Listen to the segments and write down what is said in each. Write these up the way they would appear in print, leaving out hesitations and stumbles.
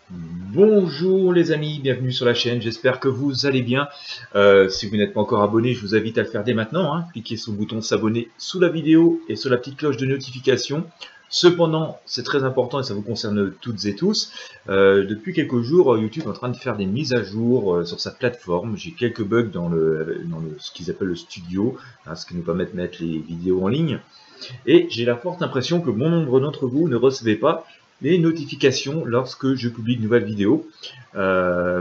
Bonjour les amis, bienvenue sur la chaîne, j'espère que vous allez bien. Si vous n'êtes pas encore abonné, je vous invite à le faire dès maintenant, hein. Cliquez sur le bouton s'abonner sous la vidéo et sur la petite cloche de notification. Cependant, c'est très important et ça vous concerne toutes et tous. Depuis quelques jours, YouTube est en train de faire des mises à jour sur sa plateforme. J'ai quelques bugs dans ce qu'ils appellent le studio, hein, ce qui nous permet de mettre les vidéos en ligne. Et j'ai la forte impression que bon nombre d'entre vous ne recevez pas les notifications lorsque je publie une nouvelle vidéo.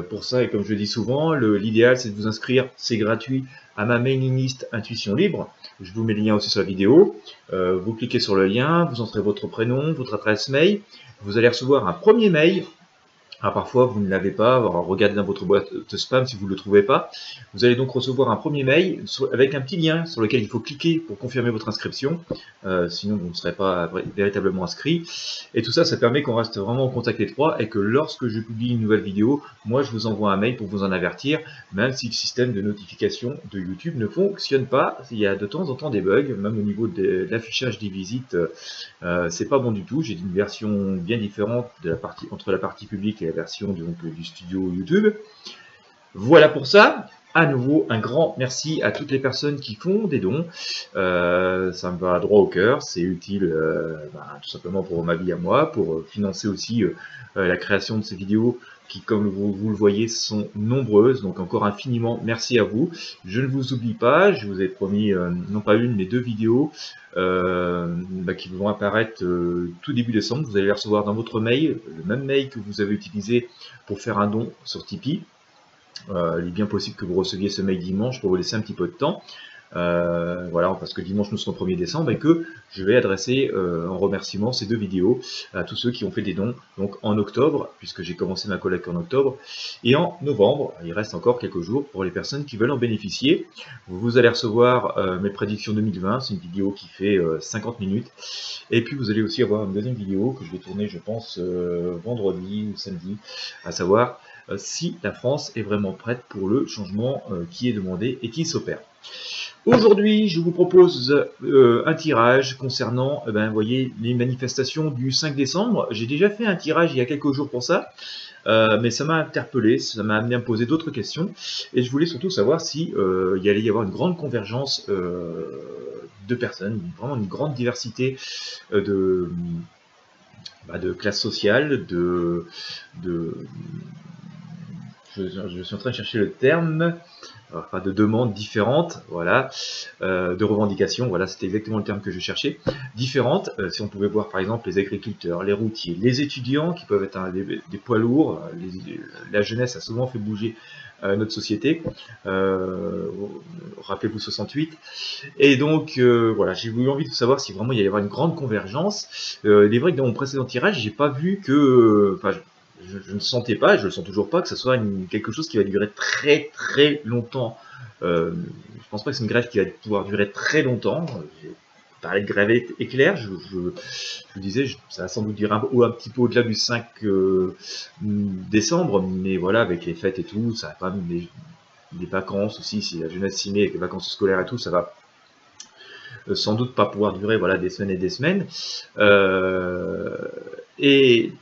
Pour ça, et comme je le dis souvent, l'idéal c'est de vous inscrire, c'est gratuit, à ma mailing list Intuition Libre. Je vous mets le lien aussi sur la vidéo. Vous cliquez sur le lien, vous entrez votre prénom, votre adresse mail. Vous allez recevoir un premier mail. Alors parfois vous ne l'avez pas, alors regardez dans votre boîte de spam si vous ne le trouvez pas. Vous allez donc recevoir un premier mail avec un petit lien sur lequel il faut cliquer pour confirmer votre inscription, sinon vous ne serez pas véritablement inscrit. Et tout ça, ça permet qu'on reste vraiment en contact étroit et que lorsque je publie une nouvelle vidéo, moi je vous envoie un mail pour vous en avertir, même si le système de notification de YouTube ne fonctionne pas. Il y a de temps en temps des bugs, même au niveau de l'affichage des visites, c'est pas bon du tout. J'ai une version bien différente de entre la partie publique et la version du studio YouTube. Voilà pour ça. À nouveau, un grand merci à toutes les personnes qui font des dons. Ça me va droit au cœur. C'est utile tout simplement pour ma vie à moi, pour financer aussi la création de ces vidéos qui, comme vous le voyez, sont nombreuses. Donc encore infiniment merci à vous. Je ne vous oublie pas. Je vous ai promis non pas une, mais deux vidéos qui vont apparaître tout début décembre. Vous allez les recevoir dans votre mail, le même mail que vous avez utilisé pour faire un don sur Tipeee. Il est bien possible que vous receviez ce mail dimanche pour vous laisser un petit peu de temps. Voilà, parce que dimanche nous serons le 1er décembre et que je vais adresser en remerciement ces deux vidéos à tous ceux qui ont fait des dons donc en octobre, puisque j'ai commencé ma collecte en octobre, et en novembre. Il reste encore quelques jours pour les personnes qui veulent en bénéficier. Vous allez recevoir mes prédictions 2020, c'est une vidéo qui fait 50 minutes, et puis vous allez aussi avoir une deuxième vidéo que je vais tourner, je pense, vendredi ou samedi, à savoir si la France est vraiment prête pour le changement qui est demandé et qui s'opère. Aujourd'hui, je vous propose un tirage concernant vous voyez, les manifestations du 5 décembre. J'ai déjà fait un tirage il y a quelques jours pour ça, mais ça m'a interpellé, ça m'a amené à me poser d'autres questions, et je voulais surtout savoir si il allait y avoir une grande convergence de personnes, vraiment une grande diversité de classes sociales, je suis en train de chercher le terme, enfin de demandes différentes, voilà, de revendications, voilà, c'était exactement le terme que je cherchais, différentes, si on pouvait voir par exemple les agriculteurs, les routiers, les étudiants qui peuvent être des poids lourds, la jeunesse a souvent fait bouger notre société, rappelez-vous 68, et donc voilà, j'ai eu envie de savoir si vraiment il y allait y avoir une grande convergence. Il est vrai que dans mon précédent tirage, j'ai pas vu que, je ne sentais pas, je ne le sens toujours pas, que ce soit quelque chose qui va durer très très longtemps. Je pense pas que c'est une grève qui va pouvoir durer très longtemps. J'ai parlé de grève éclair, je disais, ça va sans doute durer un petit peu au-delà du 5 décembre, mais voilà, avec les fêtes et tout, ça va pas des vacances aussi, si la jeunesse s'y met, avec les vacances scolaires et tout, ça va sans doute pas pouvoir durer voilà, des semaines et des semaines. Et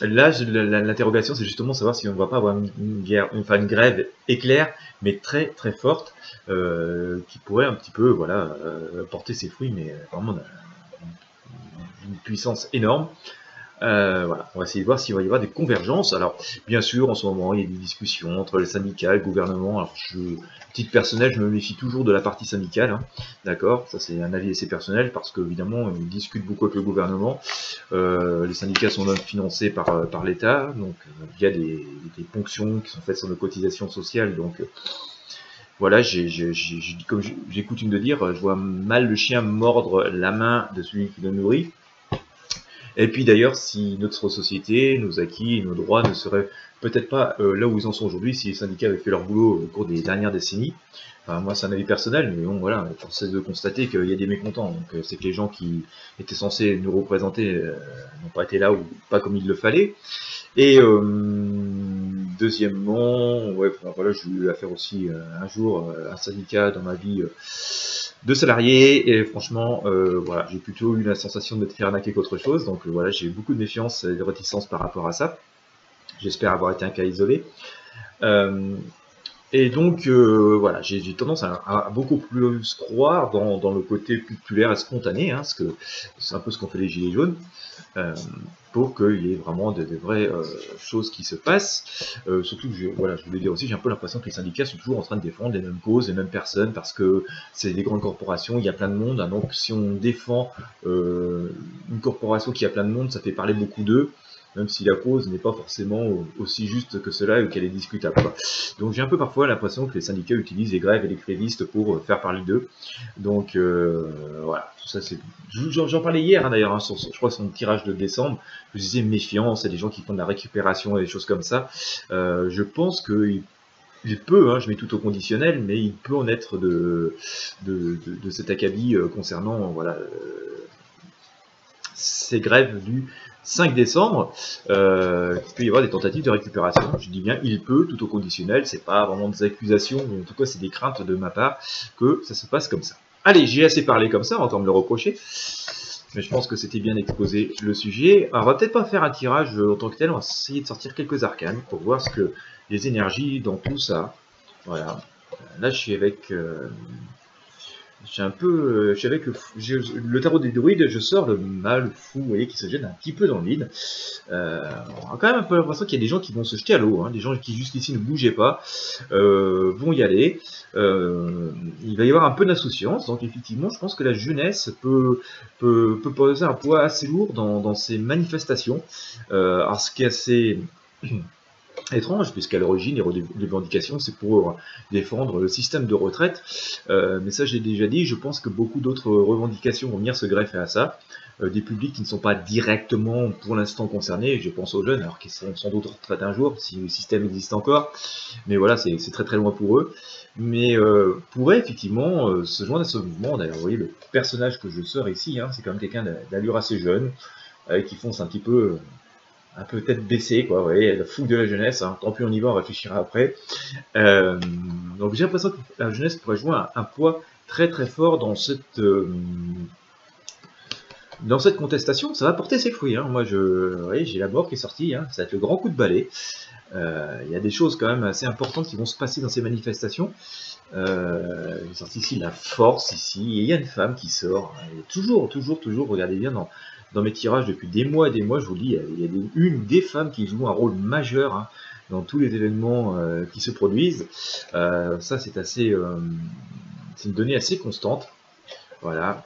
là, l'interrogation, c'est justement savoir si on ne va pas avoir une grève éclair, mais très très forte, qui pourrait un petit peu voilà, porter ses fruits, mais vraiment d'une puissance énorme. Voilà, on va essayer de voir s'il va y avoir des convergences. Alors, bien sûr, en ce moment, il y a des discussions entre les syndicats et le gouvernement. Alors, titre personnel, je me méfie toujours de la partie syndicale, hein, d'accord. Ça, c'est un avis assez personnel parce qu'évidemment, ils discutent beaucoup avec le gouvernement. Les syndicats sont même financés par l'État, donc il y a des ponctions qui sont faites sur nos cotisations sociales. Donc, voilà, comme j'ai coutume de dire, je vois mal le chien mordre la main de celui qui le nourrit. Et puis d'ailleurs, si notre société, nos acquis et nos droits ne seraient peut-être pas là où ils en sont aujourd'hui, si les syndicats avaient fait leur boulot au cours des dernières décennies, enfin, moi c'est un avis personnel, mais bon voilà, force est de constater qu'il y a des mécontents. Donc c'est que les gens qui étaient censés nous représenter n'ont pas été là ou pas comme il le fallait. Et deuxièmement, ouais, voilà, j'ai eu affaire aussi un jour à un syndicat dans ma vie de salariés, et franchement, voilà, j'ai plutôt eu la sensation de me faire arnaquer qu'autre chose, donc voilà, j'ai beaucoup de méfiance et de réticence par rapport à ça. J'espère avoir été un cas isolé. Et donc, voilà, j'ai tendance à beaucoup plus croire dans le côté populaire et spontané, hein, parce que c'est un peu ce qu'ont fait les Gilets jaunes, pour qu'il y ait vraiment de vraies choses qui se passent. Surtout que, voilà, je voulais dire aussi, j'ai un peu l'impression que les syndicats sont toujours en train de défendre les mêmes causes, les mêmes personnes, parce que c'est des grandes corporations, il y a plein de monde, hein, donc si on défend une corporation qui a plein de monde, ça fait parler beaucoup d'eux, même si la cause n'est pas forcément aussi juste que cela et qu'elle est discutable, quoi. Donc j'ai un peu parfois l'impression que les syndicats utilisent les grèves et les grévistes pour faire parler d'eux. Donc voilà, tout ça c'est. J'en parlais hier, hein, d'ailleurs, hein, je crois que c'est mon tirage de décembre. Je disais méfiant, c'est des gens qui font de la récupération et des choses comme ça. Je pense que il peut, hein, je mets tout au conditionnel, mais il peut en être de cet acabit concernant voilà, ces grèves du 5 décembre, il peut y avoir des tentatives de récupération. Je dis bien il peut, tout au conditionnel, c'est pas vraiment des accusations, mais en tout cas c'est des craintes de ma part que ça se passe comme ça. Allez, j'ai assez parlé comme ça, on va encore me le reprocher, mais je pense que c'était bien exposé le sujet. Alors, on va peut-être pas faire un tirage en tant que tel, on va essayer de sortir quelques arcanes pour voir ce que les énergies dans tout ça. Voilà, là je suis avec... j'ai un peu, je savais que le tarot des druides, je sors le mal fou, vous voyez, qui se jette un petit peu dans le vide. On a quand même un peu l'impression qu'il y a des gens qui vont se jeter à l'eau, hein, des gens qui jusqu'ici ne bougeaient pas, vont y aller. Il va y avoir un peu d'insouciance, donc effectivement, je pense que la jeunesse peut poser un poids assez lourd dans ces manifestations. Alors, ce qui est assez étrange, puisqu'à l'origine, les revendications, c'est pour défendre le système de retraite. Mais ça, j'ai déjà dit, je pense que beaucoup d'autres revendications vont venir se greffer à ça. Des publics qui ne sont pas directement, pour l'instant, concernés. Je pense aux jeunes, alors qu'ils seront sans doute retraités un jour, si le système existe encore. Mais voilà, c'est très très loin pour eux. Mais pourrait effectivement se joindre à ce mouvement. D'ailleurs, vous voyez, le personnage que je sors ici, hein, c'est quand même quelqu'un d'allure assez jeune, qui fonce un peu tête baissée, quoi, vous voyez, la fougue de la jeunesse, hein. Tant pis on y va, on réfléchira après. Donc j'ai l'impression que la jeunesse pourrait jouer un poids très très fort dans cette contestation. Ça va porter ses fruits, hein. Moi, vous voyez, j'ai la mort qui est sortie, hein. Ça va être le grand coup de balai. Il y a des choses quand même assez importantes qui vont se passer dans ces manifestations. J'ai sorti ici la force, ici, et il y a une femme qui sort. Et toujours, regardez bien dans mes tirages depuis des mois et des mois, je vous le dis, il y a une des femmes qui joue un rôle majeur, hein, dans tous les événements qui se produisent. Ça, c'est assez, c'est une donnée assez constante. Voilà.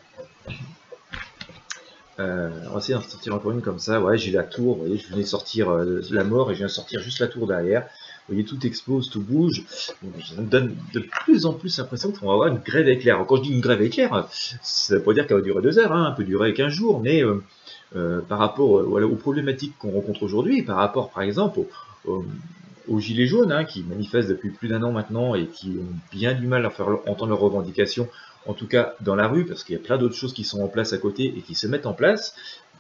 On va essayer d'en sortir encore une comme ça. Ouais, j'ai la tour. Vous voyez, je venais de sortir la mort et je viens de sortir juste la tour derrière. Vous voyez, tout explose, tout bouge. Ça me donne de plus en plus l'impression qu'on va avoir une grève éclair. Alors, quand je dis une grève éclair, ça ne veut pas dire qu'elle va durer 2 heures, hein, elle peut durer 15 jours, mais par rapport voilà, aux problématiques qu'on rencontre aujourd'hui, par rapport par exemple aux gilets jaunes, hein, qui manifestent depuis plus d'1 an maintenant et qui ont bien du mal à faire entendre leurs revendications, en tout cas dans la rue, parce qu'il y a plein d'autres choses qui sont en place à côté et qui se mettent en place.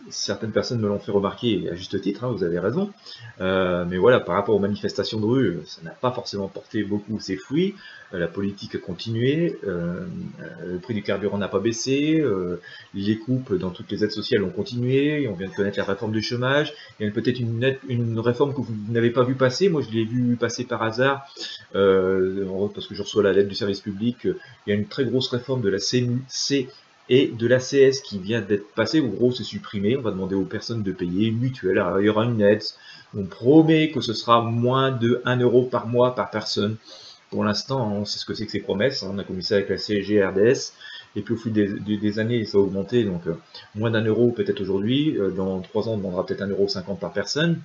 Certaines personnes me l'ont fait remarquer, et à juste titre, hein, vous avez raison. Mais voilà, par rapport aux manifestations de rue, ça n'a pas forcément porté beaucoup ses fruits. La politique a continué, le prix du carburant n'a pas baissé, les coupes dans toutes les aides sociales ont continué, on vient de connaître la réforme du chômage, il y a peut-être une réforme que vous n'avez pas vu passer, moi je l'ai vu passer par hasard, parce que je reçois la lettre du service public, il y a une très grosse réforme de la CNC et de l'ACS qui vient d'être passée, au gros c'est supprimé, on va demander aux personnes de payer une mutuelle, alors, il y aura une aide, on promet que ce sera moins de 1 euro par mois par personne. Pour l'instant, on sait ce que c'est que ces promesses, on a commencé avec la CSG RDS, et puis au fil des années, ça a augmenté, donc moins d'1 euro peut-être aujourd'hui, dans 3 ans on demandera peut-être 1,50 € par personne.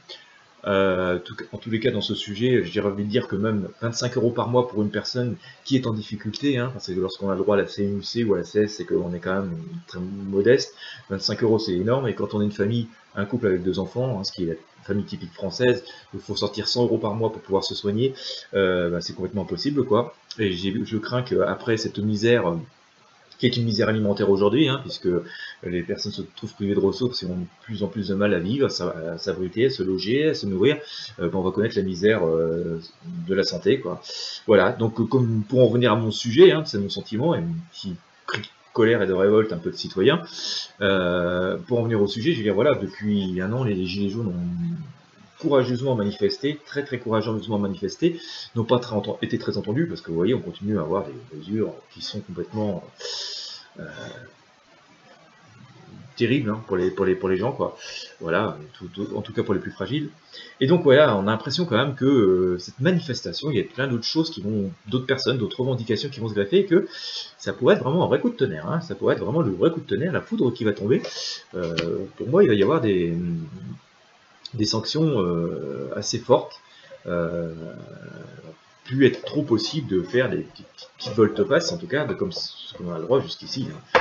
En tous les cas, dans ce sujet, j'ai envie de dire que même 25 € par mois pour une personne qui est en difficulté, hein, parce que lorsqu'on a le droit à la CMU-C ou à la CS, c'est qu'on est quand même très modeste. 25 € c'est énorme, et quand on est une famille, un couple avec 2 enfants, hein, ce qui est la famille typique française, il faut sortir 100 € par mois pour pouvoir se soigner, c'est complètement impossible, quoi. Et je crains qu'après cette misère, qui est une misère alimentaire aujourd'hui, hein, puisque les personnes se trouvent privées de ressources et ont de plus en plus de mal à vivre, à s'abriter, à se loger, à se nourrir, on va connaître la misère de la santé, quoi. Voilà, donc comme pour en revenir à mon sujet, hein, c'est mon sentiment, et qui colère et de révolte un peu de citoyens. Pour en venir au sujet, je veux dire, voilà, depuis un an, les Gilets jaunes ont courageusement manifesté, très courageusement manifesté, n'ont pas été très entendus, parce que vous voyez, on continue à avoir des mesures qui sont complètement terribles hein, pour les gens, quoi. Voilà, en tout cas pour les plus fragiles. Et donc voilà, on a l'impression quand même que cette manifestation, il y a plein d'autres choses qui vont, d'autres personnes, d'autres revendications qui vont se greffer, et que ça pourrait être vraiment un vrai coup de tonnerre, hein, ça pourrait être vraiment le vrai coup de tonnerre, la foudre qui va tomber. Pour moi, il va y avoir des sanctions assez fortes. Plus être trop possible de faire des petites volte-face, en tout cas, comme on a le droit jusqu'ici. Hein.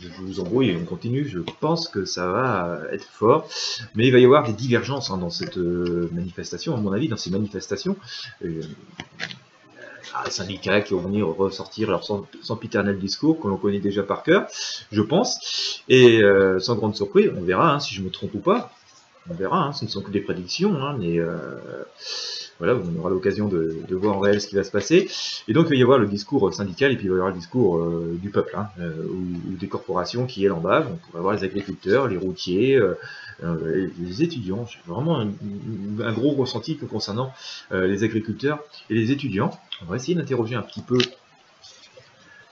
Je vous embrouille, on continue, je pense que ça va être fort, mais il va y avoir des divergences hein, dans cette manifestation, à mon avis, dans ces manifestations. Les syndicats qui vont venir ressortir leur sempiternel discours que l'on connaît déjà par cœur, je pense, et sans grande surprise, on verra hein, si je me trompe ou pas, on verra, hein, ce ne sont que des prédictions, hein, mais voilà, on aura l'occasion de voir en réel ce qui va se passer. Et donc il va y avoir le discours syndical et puis il va y avoir le discours du peuple, hein, ou des corporations qui elles en bavent. On pourrait voir les agriculteurs, les routiers, les étudiants. J'ai vraiment un gros ressenti concernant les agriculteurs et les étudiants. On va essayer d'interroger un petit peu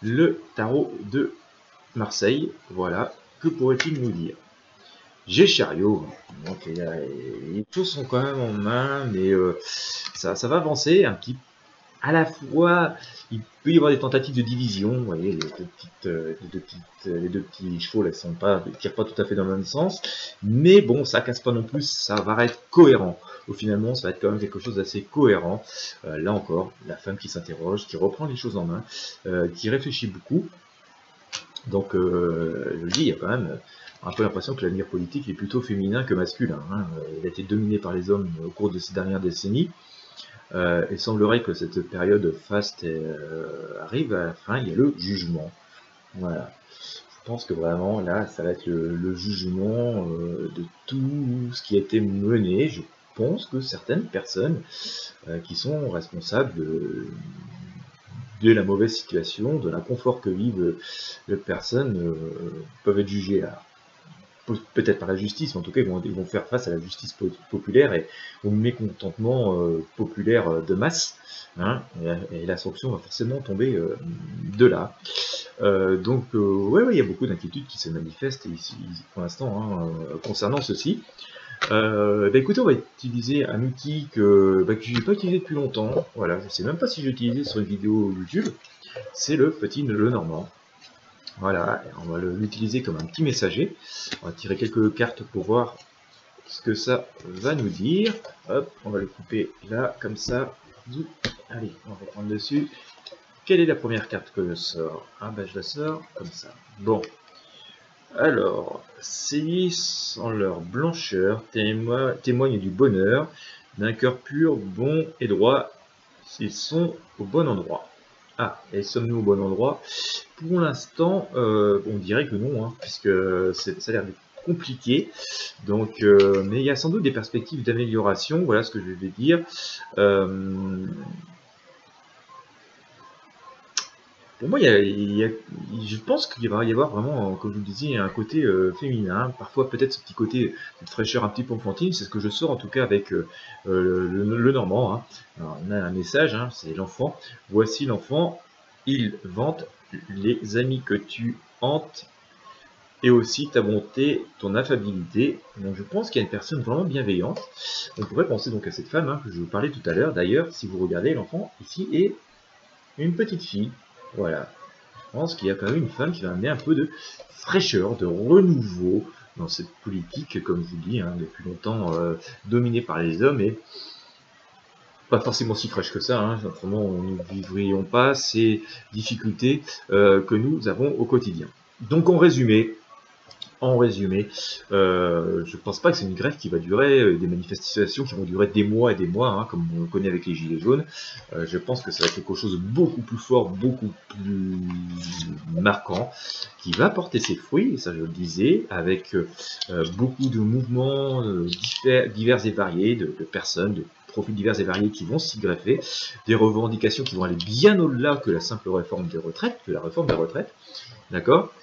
le tarot de Marseille. Voilà, que pourrait-il nous dire? J'ai chariot, donc les choses sont quand même en main, mais ça va avancer un petit. À la fois, il peut y avoir des tentatives de division. Vous voyez, les deux petits chevaux, là, ne tirent pas tout à fait dans le même sens, mais bon, ça casse pas non plus. Ça va être cohérent. Finalement, ça va être quand même quelque chose d'assez cohérent. Là encore, la femme qui s'interroge, qui reprend les choses en main, qui réfléchit beaucoup. Donc, je le dis, il y a quand même un peu l'impression que l'avenir politique est plutôt féminin que masculin. Hein. Il a été dominé par les hommes au cours de ces dernières décennies. Il semblerait que cette période faste arrive à la fin, il y a le jugement. Voilà. Je pense que vraiment, là, ça va être le jugement de tout ce qui a été mené. Je pense que certaines personnes qui sont responsables de la mauvaise situation, de l'inconfort que vivent les personnes, peuvent être jugées peut-être par la justice, mais en tout cas ils vont faire face à la justice populaire et au mécontentement populaire de masse, hein, et la sanction va forcément tomber de là. Donc ouais, il y a beaucoup d'inquiétudes qui se manifestent ici pour l'instant hein, concernant ceci. Écoutez, on va utiliser un outil que je n'ai pas utilisé depuis longtemps. Voilà, je ne sais même pas si j'ai utilisé sur une vidéo YouTube. C'est le petit Lenormand. Voilà, on va l'utiliser comme un petit messager. On va tirer quelques cartes pour voir ce que ça va nous dire. Hop, on va le couper là, comme ça. Allez, on va prendre dessus. Quelle est la première carte que je sors? Ah ben je la sors comme ça. Bon. Alors, ces en leur blancheur témoignent du bonheur, d'un cœur pur, bon et droit. Ils sont au bon endroit. Ah, et sommes-nous au bon endroit? Pour l'instant, on dirait que non, hein, puisque ça a l'air d'être compliqué. Donc, mais il y a sans doute des perspectives d'amélioration. Voilà ce que je vais dire. Pour moi, je pense qu'il va y avoir vraiment, comme je vous le disais, un côté féminin, parfois peut-être ce petit côté de fraîcheur un petit peu enfantine, c'est ce que je sors en tout cas avec le Normand. Hein. Alors, on a un message, hein, c'est l'enfant. Voici l'enfant, il vante les amis que tu hantes et aussi ta bonté, ton affabilité. Donc je pense qu'il y a une personne vraiment bienveillante. On pourrait penser donc à cette femme hein, que je vous parlais tout à l'heure. D'ailleurs, si vous regardez l'enfant ici est une petite fille. Voilà, je pense qu'il y a quand même une femme qui va amener un peu de fraîcheur, de renouveau dans cette politique, comme je vous dis, hein, depuis longtemps dominée par les hommes et pas forcément si fraîche que ça, hein, autrement nous ne vivrions pas ces difficultés que nous avons au quotidien. Donc en résumé, je pense pas que c'est une grève qui va durer, des manifestations qui vont durer des mois et des mois, hein, comme on le connaît avec les Gilets jaunes. Je pense que ça va être quelque chose de beaucoup plus fort, beaucoup plus marquant, qui va porter ses fruits, et ça je le disais, avec beaucoup de mouvements divers et variés, de personnes, de profils divers et variés qui vont s'y greffer, des revendications qui vont aller bien au-delà que la simple réforme des retraites, que la réforme des retraites, d'accord.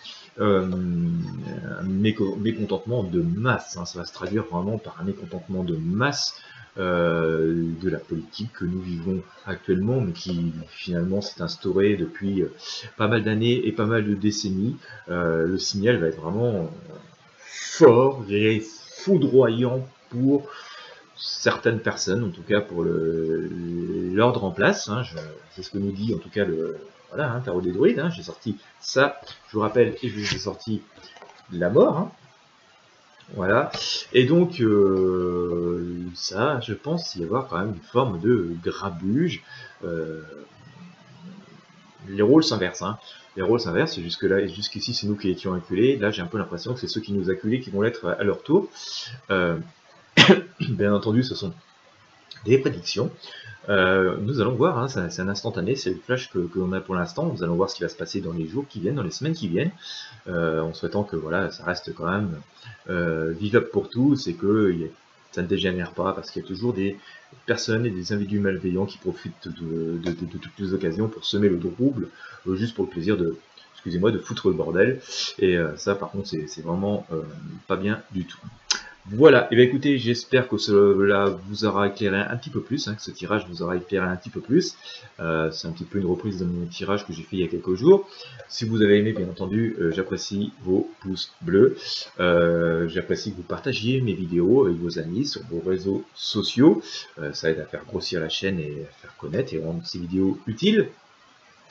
Mécontentement de masse, hein, ça va se traduire vraiment par un mécontentement de masse de la politique que nous vivons actuellement, mais qui finalement s'est instaurée depuis pas mal d'années et pas mal de décennies. Le signal va être vraiment fort et foudroyant pour certaines personnes, en tout cas pour l'ordre en place, hein, c'est ce que nous dit en tout cas le voilà, hein, Tarot des Druides, hein, j'ai sorti ça, je vous rappelle, et j'ai sorti la mort, hein, voilà, et donc ça, je pense y avoir quand même une forme de grabuge. Les rôles s'inversent, hein. Les rôles s'inversent, jusque-là et jusqu'ici c'est nous qui étions acculés, là j'ai un peu l'impression que c'est ceux qui nous acculés qui vont l'être à leur tour. Bien entendu, ce sont des prédictions. Nous allons voir, hein, c'est un instantané, c'est le flash que l'on a pour l'instant. Nous allons voir ce qui va se passer dans les jours qui viennent, dans les semaines qui viennent, en souhaitant que voilà, ça reste quand même vivable pour tous et que ça ne dégénère pas, parce qu'il y a toujours des personnes et des individus malveillants qui profitent de toutes les occasions pour semer le trouble, juste pour le plaisir de, excusez-moi, de foutre le bordel. Et ça, par contre, c'est vraiment pas bien du tout. Voilà, et bien écoutez, j'espère que cela vous aura éclairé un petit peu plus, hein, que ce tirage vous aura éclairé un petit peu plus. C'est un petit peu une reprise de mon tirage que j'ai fait il y a quelques jours. Si vous avez aimé, bien entendu, j'apprécie vos pouces bleus. J'apprécie que vous partagiez mes vidéos avec vos amis sur vos réseaux sociaux. Ça aide à faire grossir la chaîne et à faire connaître et rendre ces vidéos utiles.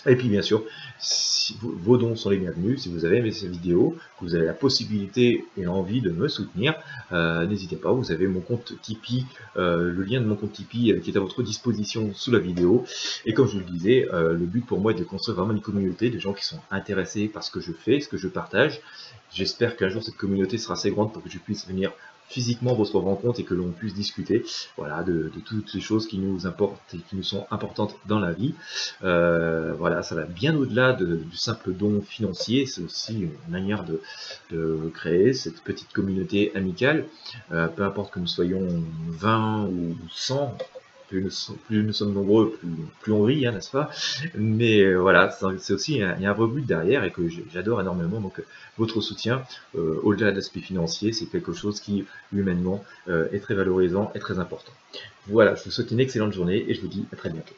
Et puis bien sûr, si vos dons sont les bienvenus. Si vous avez aimé cette vidéo, que vous avez la possibilité et l'envie de me soutenir, n'hésitez pas, vous avez mon compte Tipeee, le lien de mon compte Tipeee qui est à votre disposition sous la vidéo. Et comme je vous le disais, le but pour moi est de construire vraiment une communauté de gens qui sont intéressés par ce que je fais, ce que je partage. J'espère qu'un jour cette communauté sera assez grande pour que je puisse venir physiquement votre rencontre et que l'on puisse discuter, voilà, de toutes les choses qui nous importent et qui nous sont importantes dans la vie. Voilà, ça va bien au-delà du simple don financier, c'est aussi une manière de créer cette petite communauté amicale, peu importe que nous soyons 20 ou 100, plus nous sommes nombreux, plus on rit, hein, n'est-ce pas? Mais voilà, c'est aussi, il y a un vrai but derrière et que j'adore énormément. Donc votre soutien, au-delà de l'aspect financier, c'est quelque chose qui, humainement, est très valorisant et très important. Voilà, je vous souhaite une excellente journée et je vous dis à très bientôt.